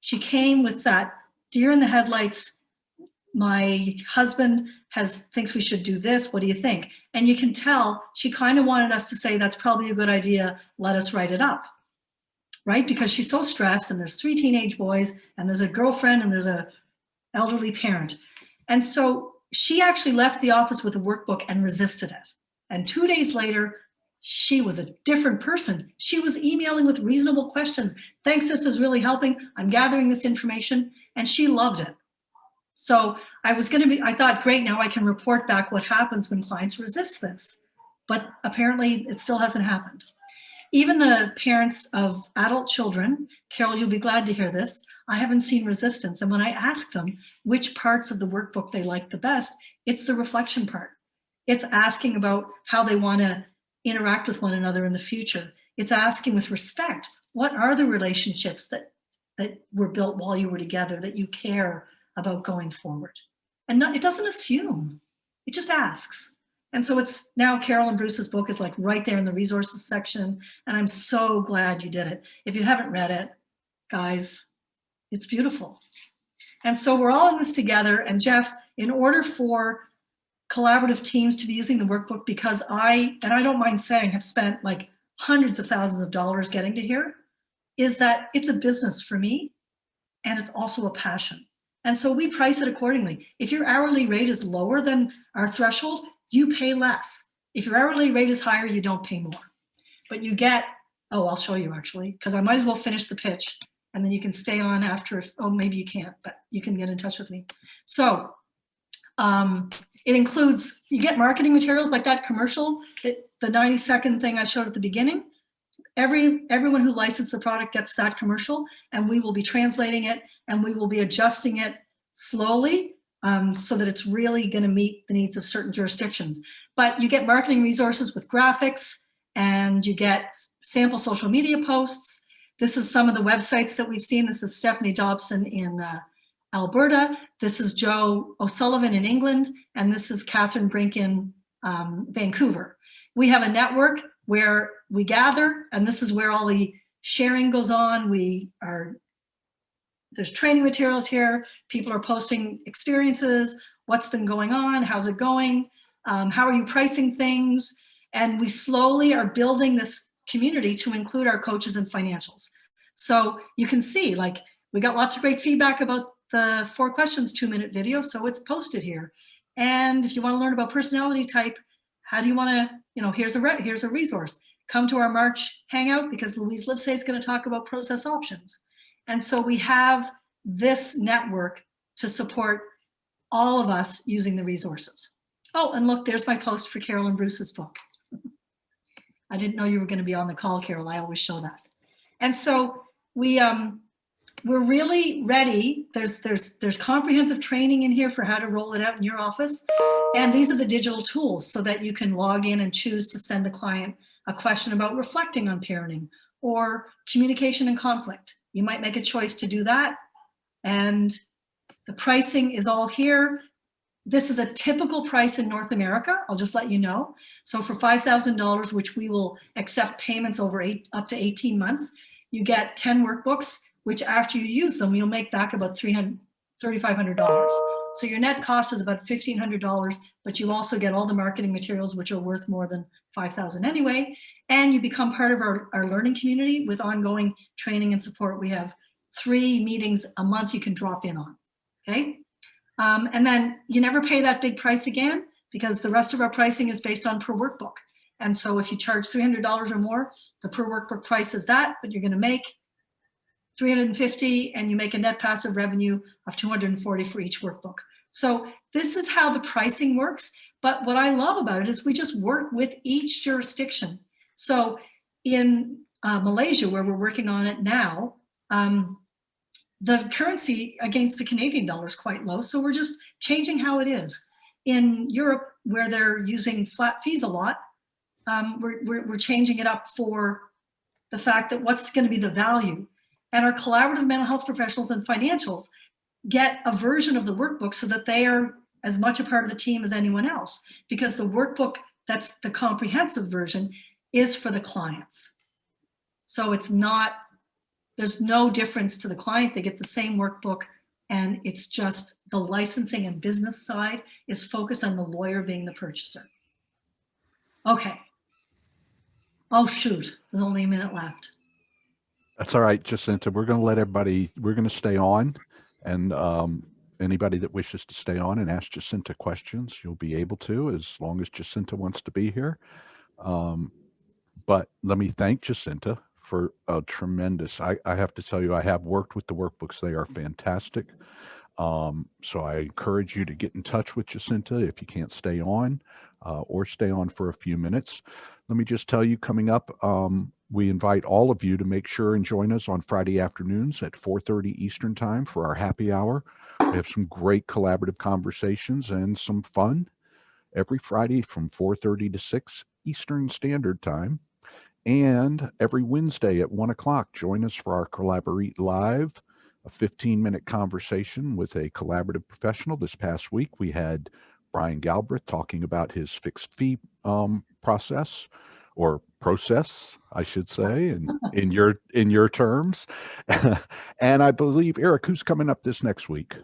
She came with that deer in the headlights. My husband thinks we should do this. What do you think? And you can tell she kind of wanted us to say, that's probably a good idea. Let us write it up, right? Because she's so stressed, and there's 3 teenage boys, and there's a girlfriend, and there's a elderly parent. And so she actually left the office with a workbook and resisted it. And 2 days later, she was a different person. She was emailing with reasonable questions. Thanks, this is really helping. I'm gathering this information. And she loved it. So I thought, great, now I can report back what happens when clients resist this. But apparently it still hasn't happened. Even the parents of adult children, Carol, you'll be glad to hear this, I haven't seen resistance. And when I ask them which parts of the workbook they like the best, it's the reflection part. It's asking about how they want to interact with one another in the future. It's asking with respect, what are the relationships that were built while you were together that you care about going forward? And it doesn't assume, it just asks. And so it's now Carol and Bruce's book is like right there in the resources section. And I'm so glad you did it. If you haven't read it, guys, it's beautiful. And so we're all in this together. And Jeff, in order for collaborative teams to be using the workbook, because I don't mind saying, have spent like hundreds of thousands of dollars getting to here, is that it's a business for me, and it's also a passion. And so we price it accordingly. If your hourly rate is lower than our threshold, you pay less. If your hourly rate is higher, you don't pay more. But you get, I'll show you actually, because I might as well finish the pitch, and then you can stay on after, maybe you can't, but you can get in touch with me. So it includes, you get marketing materials like that commercial, the 90-second thing I showed at the beginning. Everyone who licensed the product gets that commercial, and we will be translating it, and we will be adjusting it slowly so that it's really going to meet the needs of certain jurisdictions. But you get marketing resources with graphics, and you get sample social media posts. This is some of the websites that we've seen. This is Stephanie Dobson in Alberta. This is Joe O'Sullivan in England, and this is Catherine Brink in Vancouver. We have a network where we gather, and this is where all the sharing goes on. There's training materials here. People are posting experiences, what's been going on, how's it going, how are you pricing things? And we slowly are building this community to include our coaches and financials. So you can see, like, we got lots of great feedback about the 4 questions, 2-minute video, so it's posted here. And if you want to learn about personality type, how do you want to, here's a resource. Come to our March hangout, because Louise Livesay is going to talk about process options. And so we have this network to support all of us using the resources. Oh, and look, there's my post for Carol and Bruce's book. I didn't know you were going to be on the call, Carol. I always show that. And so we're really ready. There's comprehensive training in here for how to roll it out in your office. And these are the digital tools so that you can log in and choose to send the client a question about reflecting on parenting or communication and conflict. You might make a choice to do that. And the pricing is all here. This is a typical price in North America. I'll just let you know. So for $5,000, which we will accept payments over up to 18 months, you get 10 workbooks, which after you use them, you'll make back about $3,500. So your net cost is about $1,500, but you also get all the marketing materials, which are worth more than $5,000 anyway. And you become part of our learning community with ongoing training and support. We have 3 meetings a month you can drop in on, okay? And then you never pay that big price again, because the rest of our pricing is based on per workbook. And so if you charge $300 or more, the per workbook price is that, but you're going to make $350, and you make a net passive revenue of $240 for each workbook. So this is how the pricing works. But what I love about it is we just work with each jurisdiction. So in Malaysia, where we're working on it now, the currency against the Canadian dollar is quite low. So we're just changing how it is. In Europe, where they're using flat fees a lot, we're changing it up for the fact that what's going to be the value. And our collaborative mental health professionals and financials get a version of the workbook so that they are as much a part of the team as anyone else, because the workbook, that's the comprehensive version, is for the clients. So it's not, there's no difference to the client. They get the same workbook, and it's just the licensing and business side is focused on the lawyer being the purchaser. Okay. Oh, shoot. There's only a minute left. That's all right, Jacinta. We're going to let everybody, we're going to stay on, and anybody that wishes to stay on and ask Jacinta questions, you'll be able to, as long as Jacinta wants to be here. But let me thank Jacinta for a tremendous, I have to tell you, I have worked with the workbooks. They are fantastic. So I encourage you to get in touch with Jacinta if you can't stay on, or stay on for a few minutes. Let me just tell you, coming up, we invite all of you to make sure and join us on Friday afternoons at 4:30 Eastern Time for our happy hour. We have some great collaborative conversations and some fun every Friday from 4:30 to 6 Eastern Standard Time. And every Wednesday at 1 o'clock, join us for our Collaborate Live, a 15-minute conversation with a collaborative professional. This past week, we had Brian Galbraith talking about his fixed fee process, I should say, in your terms. And I believe, Eric, who's coming up this next week?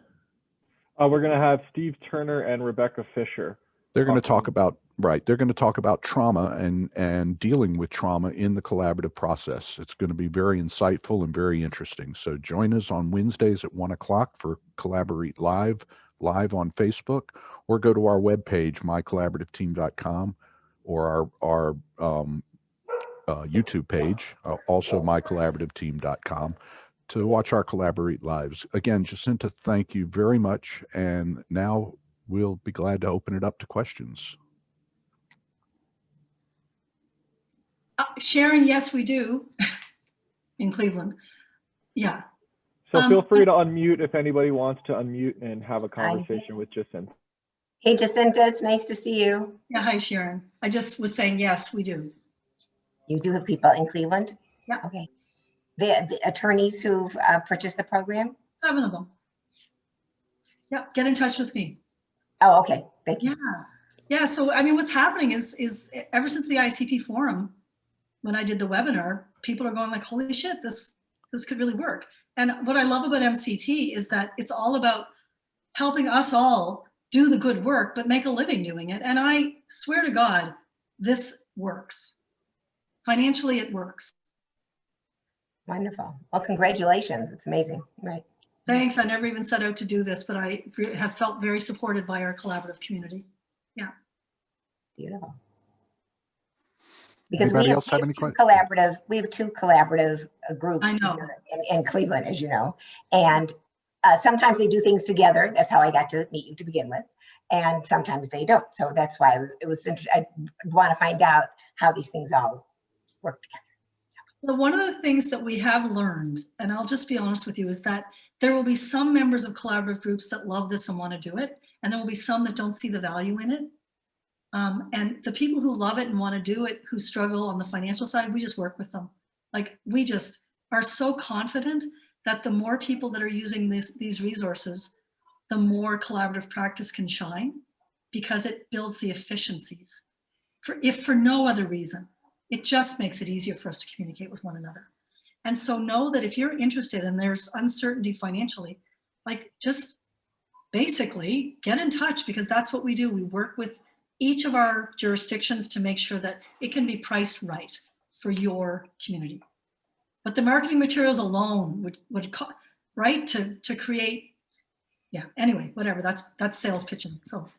We're going to have Steve Turner and Rebecca Fisher. They're going to talk about, right, they're going to talk about trauma and dealing with trauma in the collaborative process. It's going to be very insightful and very interesting. So join us on Wednesdays at 1 o'clock for Collaborate Live on Facebook, or go to our webpage, mycollaborativeteam.com, or our YouTube page, also mycollaborativeteam.com, to watch our Collaborate Lives. Again, Jacinta, thank you very much. And now we'll be glad to open it up to questions. Sharon, yes, we do. In Cleveland. Yeah. So feel free to unmute if anybody wants to unmute and have a conversation with Jacinta. Hey, Jacinta, it's nice to see you. Yeah, hi, Sharon. I just was saying, yes, we do. You do have people in Cleveland? Yeah. Okay. The attorneys who've purchased the program? 7 of them. Yeah, get in touch with me. Oh, okay. Thank you. Yeah. So, I mean, what's happening is ever since the ICP forum, when I did the webinar, people are going like, holy shit, this could really work. And what I love about MCT is that it's all about helping us all do the good work, but make a living doing it. And I swear to God, this works. Financially, it works. Wonderful. Well, congratulations. It's amazing. Right. Thanks. I never even set out to do this, but I have felt very supported by our collaborative community. Yeah. Beautiful. Because Anybody we else have have any two collaborative groups here in Cleveland, as you know, and sometimes they do things together. That's how I got to meet you to begin with, and sometimes they don't. So that's why it was interesting. I want to find out how these things all work together. Well, one of the things that we have learned, and I'll just be honest with you, is that there will be some members of collaborative groups that love this and want to do it, and there will be some that don't see the value in it. And the people who love it and want to do it, who struggle on the financial side, we just work with them. Like, we just are so confident that the more people that are using these resources, the more collaborative practice can shine, because it builds the efficiencies. If for no other reason, it just makes it easier for us to communicate with one another. And so know that if you're interested and there's uncertainty financially, like, just basically get in touch, because that's what we do. We work with each of our jurisdictions to make sure that it can be priced right for your community. But the marketing materials alone would right, to create, yeah, anyway, whatever, that's sales pitching. So